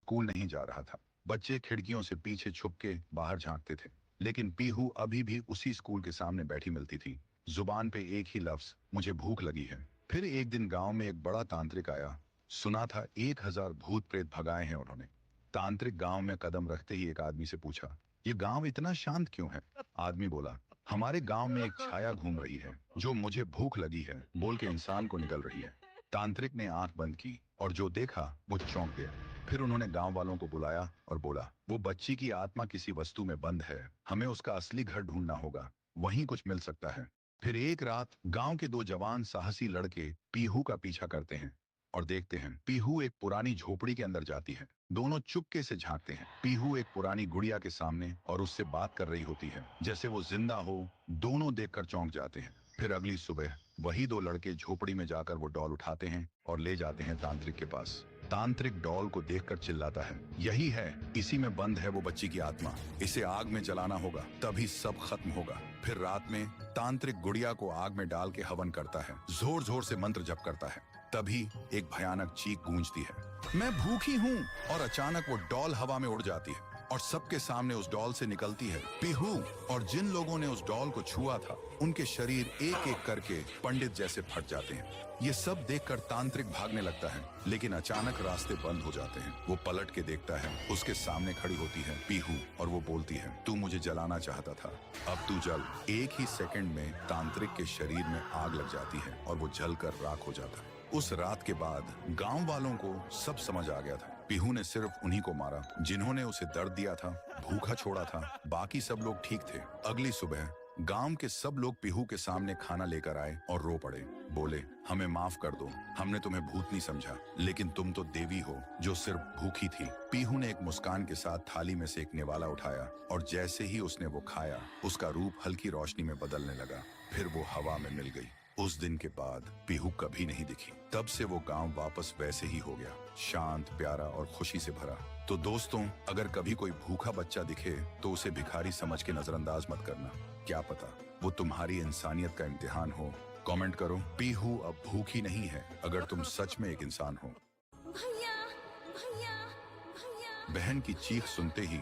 School नहीं जा रहा था। बच्चे खिड़कियों से पीछे छुप के बाहर झांकते थे, लेकिन पीहू अभी भी उसी स्कूल के सामने बैठी मिलती थी। जुबान पे एक ही लफ्ज, मुझे भूख लगी है। फिर एक दिन गांव में एक बड़ा तांत्रिक आया। सुना था 1000 भूत प्रेत भगाए हैं उन्होंने। तांत्रिक गांव में कदम रखते ही एक आदमी से पूछा, ये गांव इतना शांत क्यों है? आदमी बोला, हमारे गांव में एक छाया घूम रही है जो मुझे भूख लगी है बोल के इंसान को निकल रही है। तांत्रिक ने आंख बंद की और जो देखा वो चौंक गया। फिर उन्होंने गांव वालों को बुलाया और बोला, वो बच्ची की आत्मा किसी वस्तु में बंद है, हमें उसका असली घर ढूंढना होगा, वहीं कुछ मिल सकता है। फिर एक रात गांव के दो जवान साहसी लड़के पीहू का पीछा करते हैं और देखते हैं पीहू एक पुरानी झोपड़ी के अंदर जाती है। दोनों चुपके से झांकते हैं। पीहू एक पुरानी गुड़िया के सामने और उससे बात कर रही होती है जैसे वो जिंदा हो। दोनों देखकर चौंक जाते हैं। फिर अगली सुबह वही दो लड़के झोपड़ी में जाकर वो डॉल उठाते हैं और ले जाते हैं तांत्रिक के पास। तांत्रिक डॉल को देखकर चिल्लाता है, यही है, इसी में बंद है वो बच्ची की आत्मा, इसे आग में जलाना होगा तभी सब खत्म होगा। फिर रात में तांत्रिक गुड़िया को आग में डाल के हवन करता है, जोर जोर से मंत्र जप करता है। तभी एक भयानक चीख गूंजती है, मैं भूखी हूँ। और अचानक वो डॉल हवा में उड़ जाती है और सबके सामने उस डॉल से निकलती है पीहू। और जिन लोगों ने उस डॉल को छुआ था उनके शरीर एक एक करके पंडित जैसे फट जाते हैं। ये सब देखकर तांत्रिक भागने लगता है, लेकिन अचानक रास्ते बंद हो जाते हैं। वो पलट के देखता है, उसके सामने खड़ी होती है पीहू और वो बोलती है, तू मुझे जलाना चाहता था, अब तू जल। एक ही सेकंड में तांत्रिक के शरीर में आग लग जाती है और वो जलकर राख हो जाता है। उस रात के बाद गांव वालों को सब समझ आ गया था, पीहू ने सिर्फ उन्हीं को मारा जिन्होंने उसे दर्द दिया था, भूखा छोड़ा था, बाकी सब लोग ठीक थे। अगली सुबह गांव के सब लोग पीहू के सामने खाना लेकर आए और रो पड़े। बोले, हमें माफ कर दो, हमने तुम्हें भूत नहीं समझा, लेकिन तुम तो देवी हो जो सिर्फ भूखी थी। पीहू ने एक मुस्कान के साथ थाली में से एक निवाला उठाया और जैसे ही उसने वो खाया उसका रूप हल्की रोशनी में बदलने लगा। फिर वो हवा में मिल गई। उस दिन के बाद पीहू कभी नहीं दिखी। तब से वो गांव वापस वैसे ही हो गया, शांत, प्यारा और खुशी से भरा। तो दोस्तों, अगर कभी कोई भूखा बच्चा दिखे तो उसे भिखारी समझ के नजरअंदाज मत करना। क्या पता वो तुम्हारी इंसानियत का इम्तिहान हो। कमेंट करो, पीहू अब भूखी नहीं है अगर तुम सच में एक इंसान हो। भैया भैया भैया। बहन की चीख सुनते ही